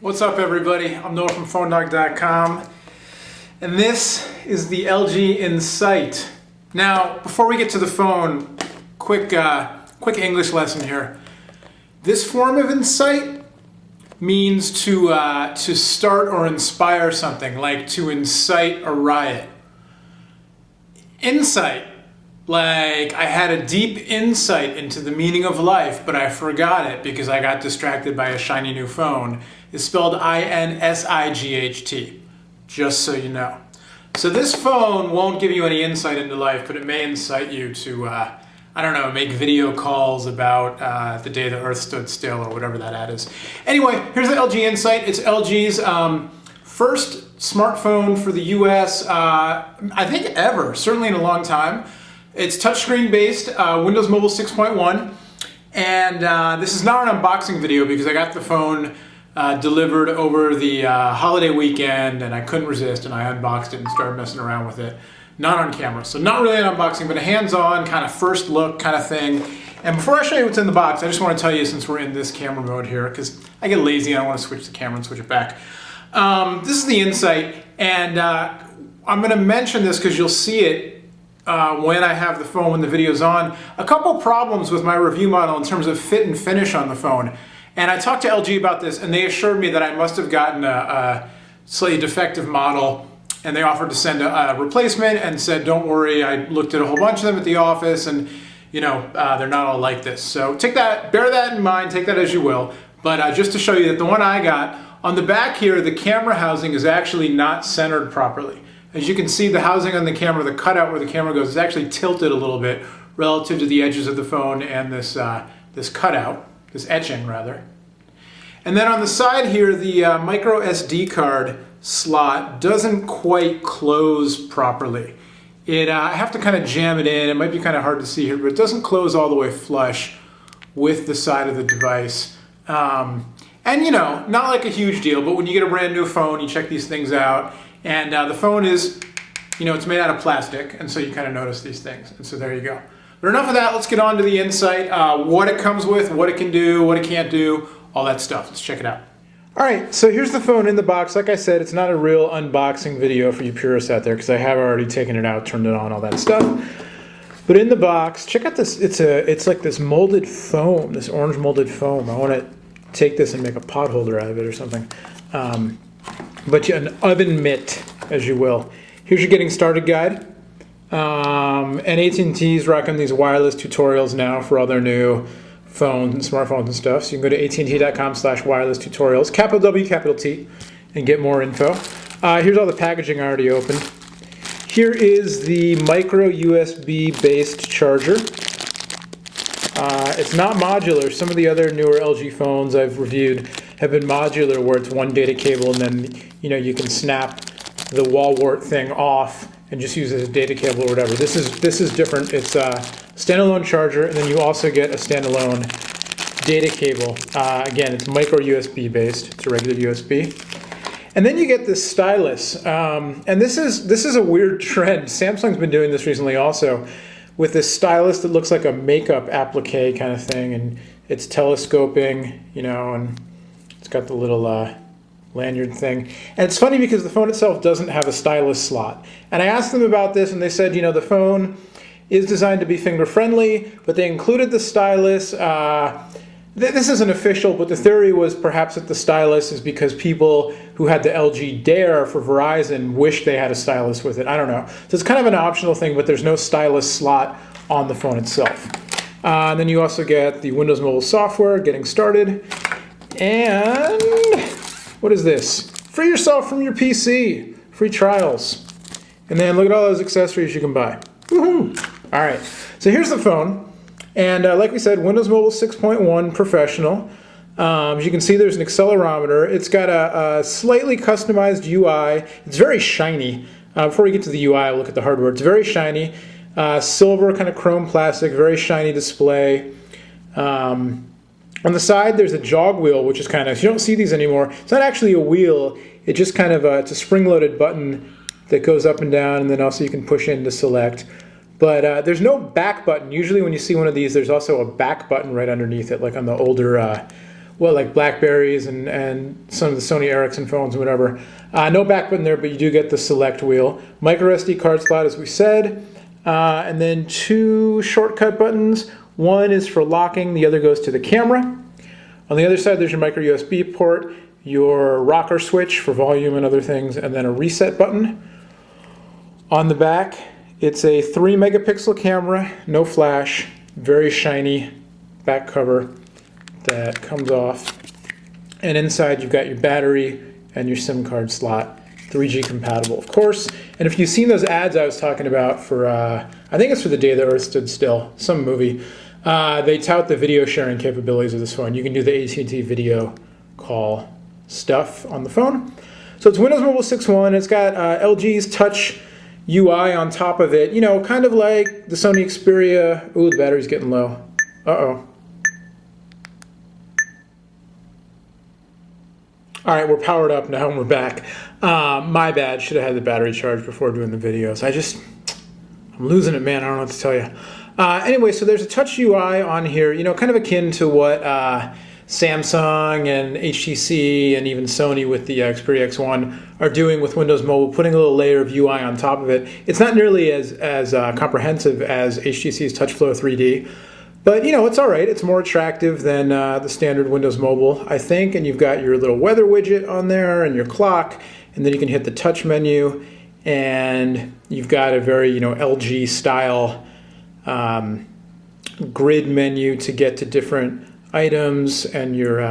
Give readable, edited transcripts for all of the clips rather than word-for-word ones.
What's up, everybody? I'm Noah from PhoneDog.com, and this is the LG Incite. Now, before we get to the phone, quick English lesson here. This form of incite means to start or inspire something, like to incite a riot. Insight, like I had a deep insight into the meaning of life, but I forgot it because I got distracted by a shiny new phone, is spelled I-N-S-I-G-H-T, just so you know. So this phone won't give you any insight into life, but it may incite you to, I don't know, make video calls about the day the Earth stood still or whatever that ad is. Anyway, here's the LG Incite. It's LG's first smartphone for the US, I think ever, certainly in a long time. It's touchscreen based, Windows Mobile 6.1, and this is not an unboxing video because I got the phone delivered over the holiday weekend and I couldn't resist and I unboxed it and started messing around with it. Not on camera, so not really an unboxing, but a hands-on kind of first look kind of thing. And before I show you what's in the box, I just want to tell you, since we're in this camera mode here, because I get lazy and I want to switch the camera and switch it back. This is the Incite, and I'm going to mention this because you'll see it when I have the phone, when the video's on. A couple problems with my review model in terms of fit and finish on the phone. And I talked to LG about this, and they assured me that I must have gotten a slightly defective model, and they offered to send a replacement and said, don't worry, I looked at a whole bunch of them at the office, and you know, they're not all like this. So take that, bear that in mind, take that as you will. But just to show you that the one I got, on the back here, the camera housing is actually not centered properly. As you can see, the housing on the camera, the cutout where the camera goes, is actually tilted a little bit relative to the edges of the phone and this, this cutout, this etching rather. And then on the side here, the micro SD card slot doesn't quite close properly. I have to kind of jam it in. It might be kind of hard to see here, but it doesn't close all the way flush with the side of the device. And you know, not like a huge deal, but when you get a brand new phone, you check these things out, and the phone is, you know, it's made out of plastic, and so you kind of notice these things, and so there you go. But enough of that, let's get on to the Incite, what it comes with, what it can do, what it can't do, all that stuff. Let's check it out. All right, so here's the phone in the box. Like I said, it's not a real unboxing video for you purists out there because I have already taken it out, turned it on, all that stuff. But in the box, check out this, it's like this molded foam, this orange molded foam. I want to take this and make a pot holder out of it or something. But an oven mitt, as you will. Here's your getting started guide. And AT&T's rocking these wireless tutorials now for all their new phones and smartphones and stuff. So you can go to AT&T.com/wireless tutorials, capital W, capital T, and get more info. Here's all the packaging I already opened. Here is the micro USB based charger. It's not modular. Some of the other newer LG phones I've reviewed have been modular, where it's one data cable and then you can snap the wall wart thing off and just use it as a data cable or whatever. This is different. It's a standalone charger, and then you also get a standalone data cable. Again, it's micro USB based. It's a regular USB. And then you get this stylus, and this is a weird trend. Samsung's been doing this recently also, with this stylus that looks like a makeup applique kind of thing, and it's telescoping, you know, and it's got the little lanyard thing. And it's funny because the phone itself doesn't have a stylus slot. And I asked them about this, and they said, you know, the phone is designed to be finger friendly, but they included the stylus. This isn't official, but the theory was perhaps that the stylus is because people who had the LG Dare for Verizon wish they had a stylus with it. I don't know. So it's kind of an optional thing, but there's no stylus slot on the phone itself. And then you also get the Windows Mobile software, getting started. And what is this? Free yourself from your PC. Free trials. And then look at all those accessories you can buy. Woohoo! All right. So here's the phone. And like we said, Windows Mobile 6.1 Professional. As you can see, there's an accelerometer. It's got a slightly customized UI. It's very shiny. Before we get to the UI, I'll look at the hardware. It's very shiny. Silver, kind of chrome plastic, very shiny display. On the side, there's a jog wheel, which is kind of, you don't see these anymore. It's not actually a wheel. It just kind of, it's a spring-loaded button that goes up and down, and then also you can push in to select. But there's no back button. Usually when you see one of these, there's also a back button right underneath it, like on the older like Blackberries and some of the Sony Ericsson phones and whatever. No back button there, but you do get the select wheel. Micro SD card slot, as we said. And then 2 shortcut buttons. One is for locking, the other goes to the camera. On the other side, there's your micro USB port, your rocker switch for volume and other things, and then a reset button. On the back, it's a 3 megapixel camera, no flash, very shiny back cover that comes off. And inside, you've got your battery and your SIM card slot, 3G compatible, of course. And if you've seen those ads I was talking about for, I think it's for The Day the Earth Stood Still, some movie, they tout the video sharing capabilities of this phone. You can do the AT&T video call stuff on the phone. So it's Windows Mobile 6.1. It's got LG's Touch UI on top of it. You know, kind of like the Sony Xperia. Ooh, the battery's getting low. Uh-oh. All right, we're powered up now and we're back. My bad, should have had the battery charged before doing the videos. I'm losing it, man, I don't know what to tell you. Anyway, so there's a Touch UI on here, you know, kind of akin to what Samsung and HTC and even Sony with the Xperia X1 are doing with Windows Mobile, putting a little layer of UI on top of it. It's not nearly as comprehensive as HTC's TouchFlow 3D, but, you know, it's all right. It's more attractive than the standard Windows Mobile, I think. And you've got your little weather widget on there and your clock. And then you can hit the touch menu. And you've got a very, you know, LG style grid menu to get to different items, and your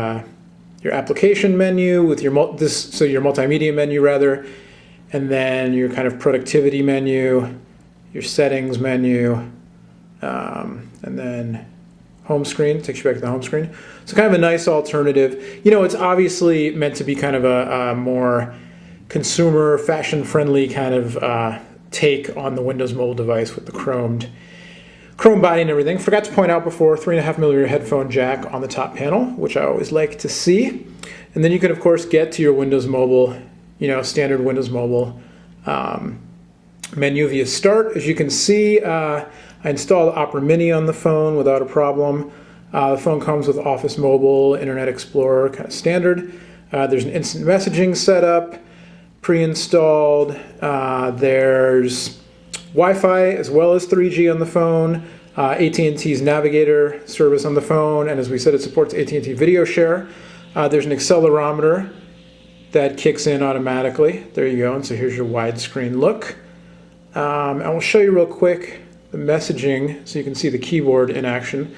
application menu with your your multimedia menu rather, and then your kind of productivity menu, your settings menu. And then home screen, takes you back to the home screen. So kind of a nice alternative. You know, it's obviously meant to be kind of a more consumer, fashion-friendly kind of take on the Windows Mobile device with the chrome body and everything. Forgot to point out before, 3.5mm headphone jack on the top panel, which I always like to see. And then you can, of course, get to your Windows Mobile, you know, standard Windows Mobile menu via Start. As you can see, I installed Opera Mini on the phone without a problem. The phone comes with Office Mobile, Internet Explorer, kind of standard. There's an instant messaging setup, pre-installed. There's Wi-Fi as well as 3G on the phone. AT&T's Navigator service on the phone, and as we said, it supports AT&T Video Share. There's an accelerometer that kicks in automatically. There you go, and so here's your widescreen look. And we'll show you real quick the messaging so you can see the keyboard in action.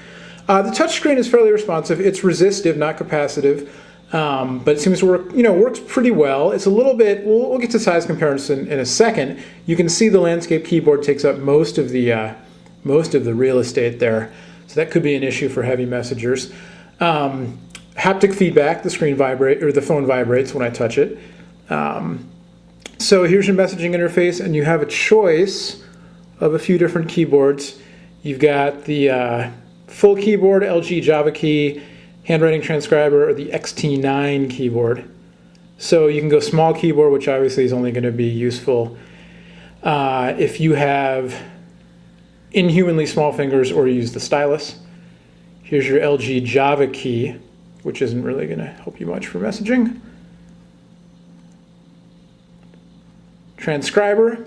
The touchscreen is fairly responsive. It's resistive, not capacitive, but it seems to work, you know, works pretty well. It's a little bit, we'll get to size comparison in a second. You can see the landscape keyboard takes up most of the real estate there, so that could be an issue for heavy messengers. Haptic feedback, the phone vibrates when I touch it. So here's your messaging interface, and you have a choice of a few different keyboards. You've got the full keyboard, LG Java key, handwriting transcriber, or the XT9 keyboard. So you can go small keyboard, which obviously is only going to be useful if you have inhumanly small fingers or use the stylus. Here's your LG Java key, which isn't really going to help you much for messaging. Transcriber,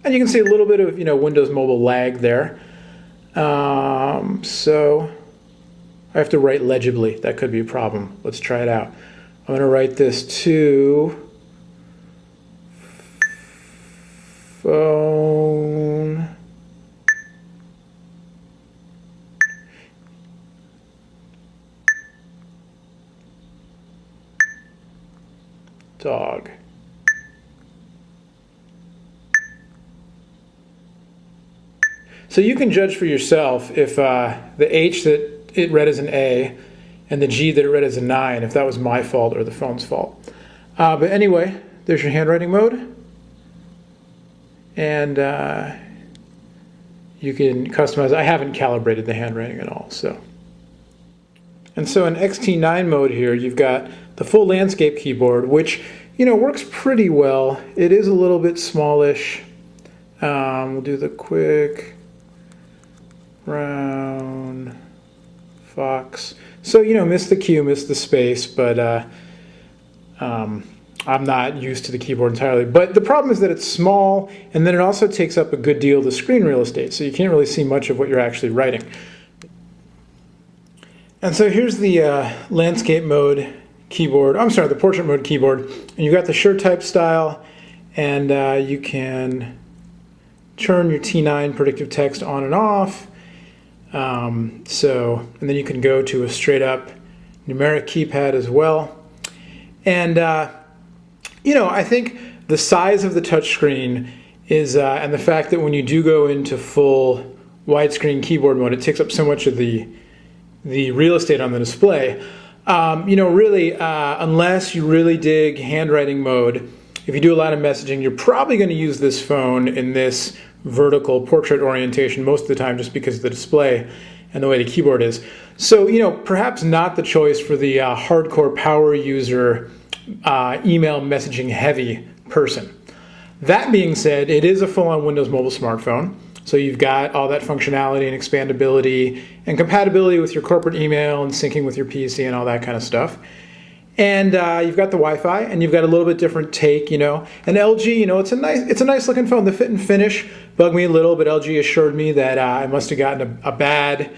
and you can see a little bit of, you know, Windows Mobile lag there. So I have to write legibly. That could be a problem. Let's try it out. I'm going to write this to phone dog. So you can judge for yourself if the H that it read as an A and the G that it read as a 9, if that was my fault or the phone's fault. But anyway, there's your handwriting mode. And you can customize. I haven't calibrated the handwriting at all. And so in XT9 mode here, you've got the full landscape keyboard, which, you know, works pretty well. It is a little bit smallish. We'll do the quick round fox. So, missed the Q, missed the space, but I'm not used to the keyboard entirely. But the problem is that it's small, and then it also takes up a good deal of the screen real estate, so you can't really see much of what you're actually writing. And so here's the landscape mode keyboard, the portrait mode keyboard, and you've got the sure type style, and you can turn your T9 predictive text on and off. And then you can go to a straight up numeric keypad as well. And I think the size of the touchscreen is, and the fact that when you do go into full widescreen keyboard mode, it takes up so much of the real estate on the display. Really, unless you really dig handwriting mode, if you do a lot of messaging, you're probably going to use this phone in this vertical portrait orientation most of the time, just because of the display and the way the keyboard is. So, perhaps not the choice for the hardcore power user, email messaging heavy person. That being said, it is a full-on Windows Mobile smartphone. So you've got all that functionality and expandability and compatibility with your corporate email and syncing with your PC and all that kind of stuff. And you've got the Wi-Fi, and you've got a little bit different take, And LG, it's a nice looking phone. The fit and finish bugged me a little, but LG assured me that I must have gotten a bad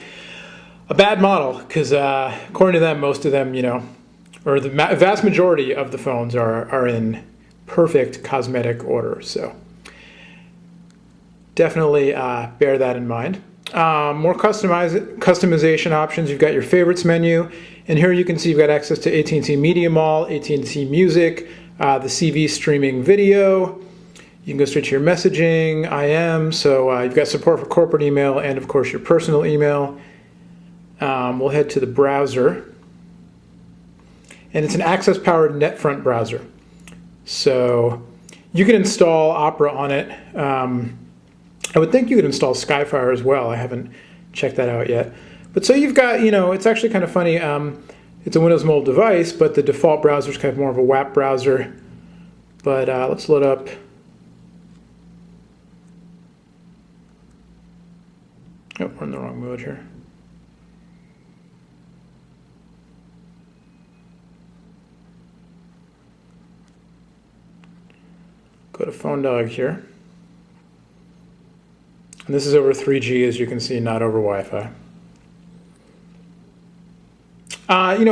model, because according to them, most of them, or the vast majority of the phones are in perfect cosmetic order. So definitely bear that in mind. More customization options. You've got your favorites menu, and here you can see you've got access to AT&T Media Mall, AT&T Music, the CV streaming video. You can go straight to your messaging, IM, so you've got support for corporate email and, of course, your personal email. We'll head to the browser, and it's an Access-powered NetFront browser. So you can install Opera on it. I would think you could install Skyfire as well. I haven't checked that out yet. But so you've got, it's actually kind of funny. It's a Windows Mobile device, but the default browser is kind of more of a WAP browser. But let's load up. Oh, we're in the wrong mode here. Go to PhoneDog here. And this is over 3G, as you can see, not over Wi-Fi.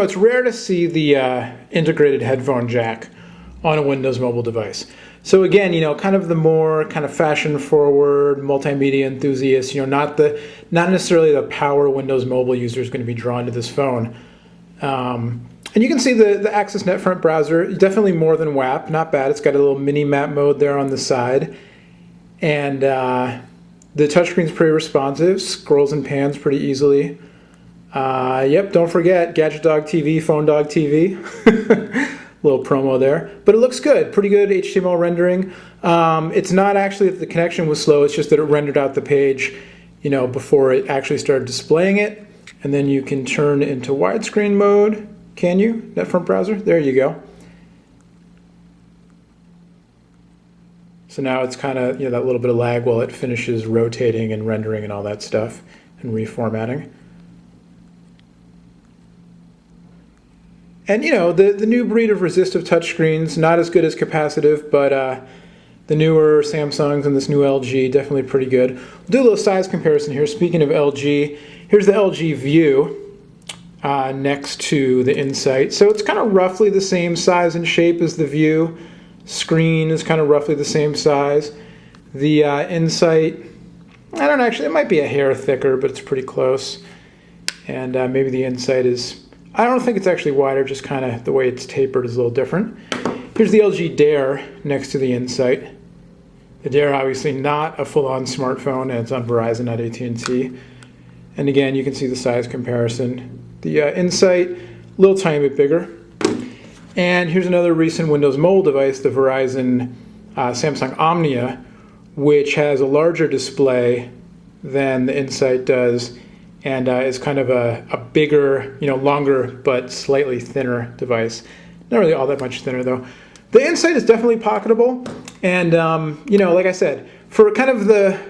It's rare to see the integrated headphone jack on a Windows Mobile device. So again, kind of the more kind of fashion-forward multimedia enthusiast, not necessarily the power Windows Mobile user is going to be drawn to this phone. And you can see the Access NetFront browser, definitely more than WAP, not bad. It's got a little mini map mode there on the side. And the touchscreen's pretty responsive, scrolls and pans pretty easily. Yep, don't forget, Gadget Dog TV, Phone Dog TV. Little promo there. But it looks good, pretty good HTML rendering. It's not actually that the connection was slow, it's just that it rendered out the page, before it actually started displaying it. And then you can turn into widescreen mode. Can you? NetFront browser? There you go. So now it's kind of, that little bit of lag while it finishes rotating and rendering and all that stuff and reformatting. And, the new breed of resistive touchscreens, not as good as capacitive, but the newer Samsungs and this new LG, definitely pretty good. We'll do a little size comparison here. Speaking of LG, here's the LG View next to the Incite. So it's kind of roughly the same size and shape as the View. Screen is kind of roughly the same size. The Incite, I don't know, actually it might be a hair thicker, but it's pretty close. And maybe the Incite is, I don't think it's actually wider, just kind of the way it's tapered is a little different. Here's the LG Dare next to the Incite. The Dare obviously not a full-on smartphone, and it's on Verizon, not AT&T. And again, you can see the size comparison. The Incite, a little tiny bit bigger. And here's another recent Windows Mobile device, the Verizon Samsung Omnia, which has a larger display than the Incite does, and is kind of a bigger, longer but slightly thinner device. Not really all that much thinner though. The Incite is definitely pocketable, and like I said, for kind of the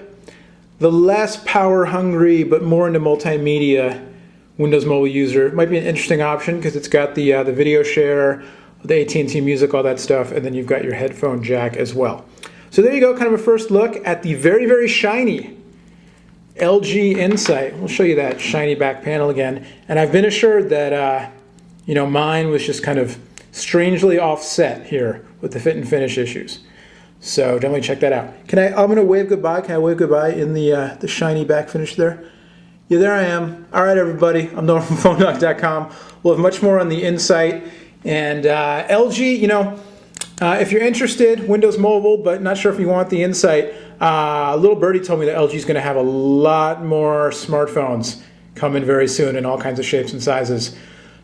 less power hungry but more into multimedia Windows Mobile user, it might be an interesting option because it's got the video share, the AT&T Music, all that stuff, and then you've got your headphone jack as well. So there you go, kind of a first look at the very, very shiny LG Incite. We'll show you that shiny back panel again. And I've been assured that, you know, mine was just kind of strangely offset here with the fit and finish issues. So definitely check that out. I'm going to wave goodbye. Can I wave goodbye in the shiny back finish there? Yeah, there I am. All right, everybody. I'm Noah from PhoneDog.com. We'll have much more on the Incite. And LG, you know, if you're interested, Windows Mobile, but not sure if you want the Incite, a little birdie told me that LG is going to have a lot more smartphones coming very soon in all kinds of shapes and sizes.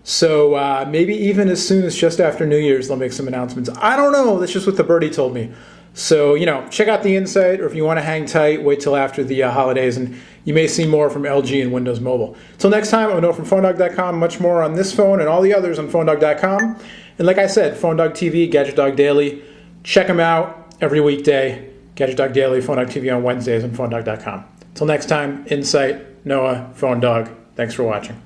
So maybe even as soon as just after New Year's, they'll make some announcements. I don't know. That's just what the birdie told me. So, you know, check out the Incite, or if you want to hang tight, wait till after the holidays, and you may see more from LG and Windows Mobile. Until next time, I'm Noah from PhoneDog.com. Much more on this phone and all the others on PhoneDog.com. And like I said, PhoneDog TV, Gadget Dog Daily. Check them out every weekday. Gadget Dog Daily, PhoneDog TV on Wednesdays on PhoneDog.com. Until next time, Incite, Noah, PhoneDog. Thanks for watching.